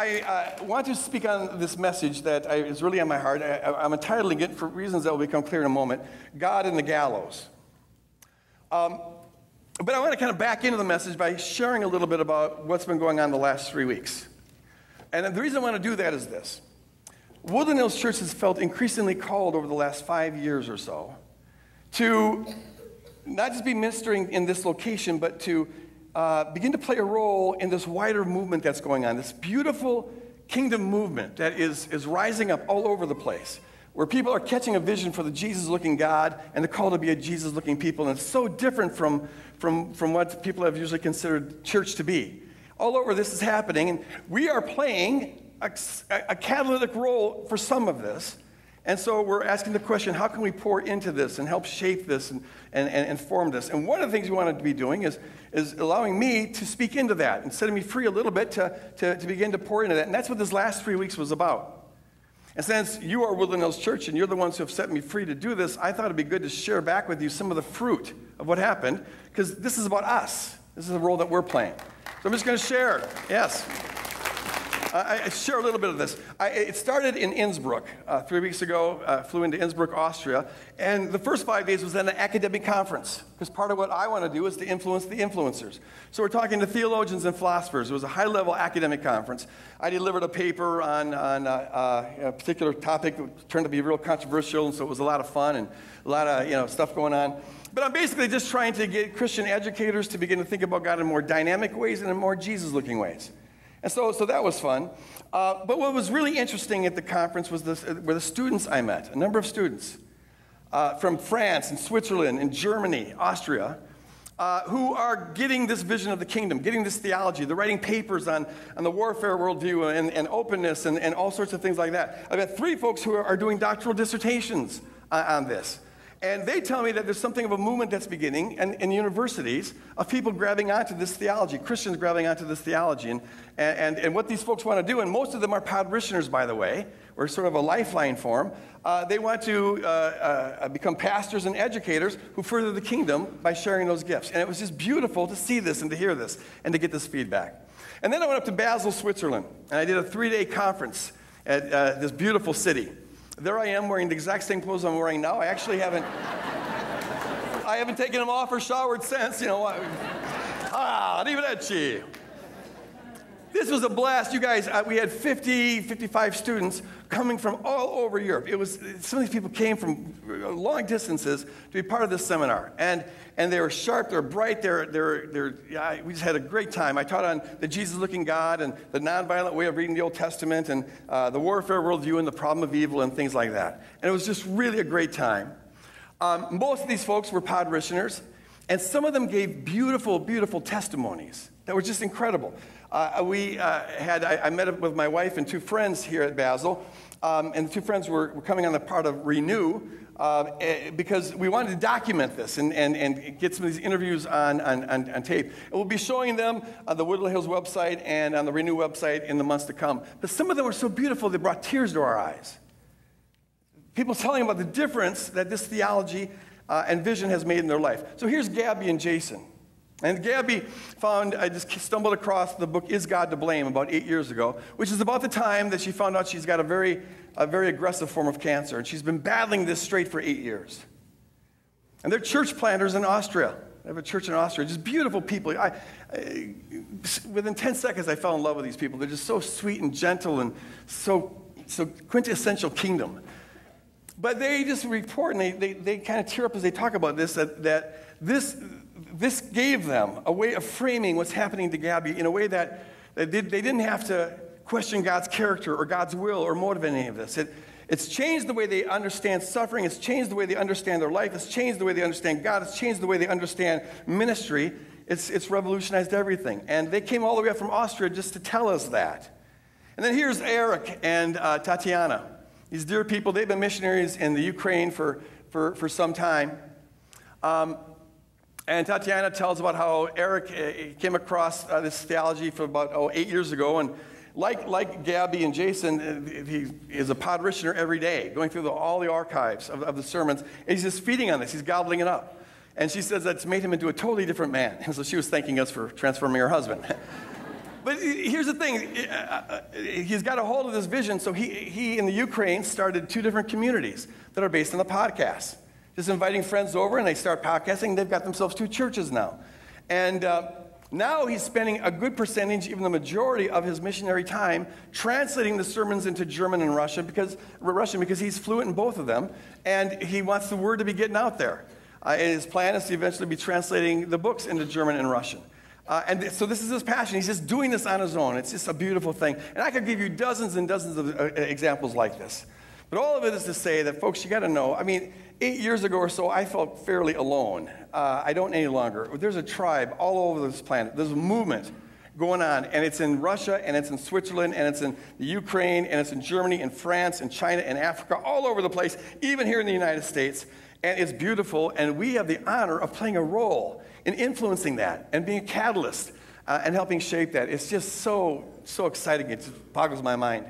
I want to speak on this message that is really on my heart. I'm entitling it for reasons that will become clear in a moment. God and the Gallows. But I want to kind of back into the message by sharing a little bit about what's been going on the last 3 weeks. And the reason I want to do that is this. Woodland Hills Church has felt increasingly called over the last 5 years or so to not just be ministering in this location, but to begin to play a role in this wider movement that's going on, this beautiful kingdom movement that is rising up all over the place, where people are catching a vision for the Jesus-looking God and the call to be a Jesus-looking people. And it's so different from what people have usually considered church to be. All over this is happening, and we are playing a catalytic role for some of this. And so we're asking the question, how can we pour into this and help shape this and form this? And one of the things we wanted to be doing is allowing me to speak into that and setting me free a little bit to begin to pour into that. And that's what this last 3 weeks was about. And since you are Woodland Hills Church and you're the ones who have set me free to do this, I thought it'd be good to share back with you some of the fruit of what happened, because this is about us. This is the role that we're playing. So I'm just going to share. Yes. I share a little bit of this. It started in Innsbruck 3 weeks ago. Flew into Innsbruck, Austria. And the first 5 days was then an academic conference, because part of what I want to do is to influence the influencers. So we're talking to theologians and philosophers. It was a high-level academic conference. I delivered a paper on a particular topic that turned to be real controversial, and so it was a lot of fun and a lot of stuff going on. But I'm basically just trying to get Christian educators to begin to think about God in more dynamic ways and in more Jesus-looking ways. And so that was fun. But what was really interesting at the conference were the students I met, a number of students from France and Switzerland and Germany, Austria, who are getting this vision of the kingdom, getting this theology. They're writing papers on the warfare worldview and openness and all sorts of things like that. I've got 3 folks who are doing doctoral dissertations on this. And they tell me that there's something of a movement that's beginning in universities of people grabbing onto this theology, Christians grabbing onto this theology, and what these folks want to do, and most of them are parishioners, by the way, or sort of a lifeline for them. They want to become pastors and educators who further the kingdom by sharing those gifts. And it was just beautiful to see this and to hear this and to get this feedback. And then I went up to Basel, Switzerland, and I did a 3-day conference at this beautiful city. There I am wearing the exact same clothes I'm wearing now. I actually haven't taken them off or showered since. Arrivederci. This was a blast. You guys, we had 55 students coming from all over Europe. Some of these people came from long distances to be part of this seminar. And they were sharp, they were bright, we just had a great time. I taught on the Jesus-looking God and the nonviolent way of reading the Old Testament and the warfare worldview and the problem of evil and things like that. And it was just really a great time. Most of these folks were parishioners, and some of them gave beautiful, beautiful testimonies that were just incredible. I met up with my wife and 2 friends here at Basel, and the 2 friends were coming on the part of Renew because we wanted to document this and get some of these interviews on tape. And we'll be showing them on the Woodland Hills website and on the Renew website in the months to come. But some of them were so beautiful they brought tears to our eyes. People telling about the difference that this theology and vision has made in their life. So here's Gabby and Jason. And Gabby I just stumbled across the book, Is God to Blame, about 8 years ago, which is about the time that she found out she's got a very aggressive form of cancer. And she's been battling this straight for 8 years. And they're church planters in Austria. They have a church in Austria. Just beautiful people. Within 10 seconds, I fell in love with these people. They're just so sweet and gentle and so quintessential kingdom. But they just report, and they kind of tear up as they talk about this, that this gave them a way of framing what's happening to Gabby in a way that they didn't have to question God's character or God's will or motive in any of this. It's changed the way they understand suffering. It's changed the way they understand their life. It's changed the way they understand God. It's changed the way they understand ministry. It's revolutionized everything. And they came all the way up from Austria just to tell us that. And then here's Eric and Tatiana. These dear people, they've been missionaries in the Ukraine for some time. And Tatiana tells about how Eric came across this theology for about 8 years ago. And like Gabby and Jason, he is a parishioner every day, going through all the archives of the sermons. And he's just feeding on this. He's gobbling it up. And she says that's made him into a totally different man. And so she was thanking us for transforming her husband. But here's the thing. He's got a hold of this vision, so he in the Ukraine started 2 different communities that are based on the podcast. Just inviting friends over, and they start podcasting. They've got themselves 2 churches now. And now he's spending a good percentage, even the majority of his missionary time, translating the sermons into German and Russian because he's fluent in both of them, and he wants the word to be getting out there. And his plan is to eventually be translating the books into German and Russian. And so this is his passion. He's just doing this on his own. It's just a beautiful thing. And I could give you dozens and dozens of examples like this. But all of it is to say that, folks, you got to know, 8 years ago or so, I felt fairly alone. I don't any longer. There's a tribe all over this planet. There's a movement going on, and it's in Russia, and it's in Switzerland, and it's in the Ukraine, and it's in Germany, and France, and China, and Africa, all over the place, even here in the United States. And it's beautiful, and we have the honor of playing a role in influencing that and being a catalyst and helping shape that. It's just so exciting. It just boggles my mind.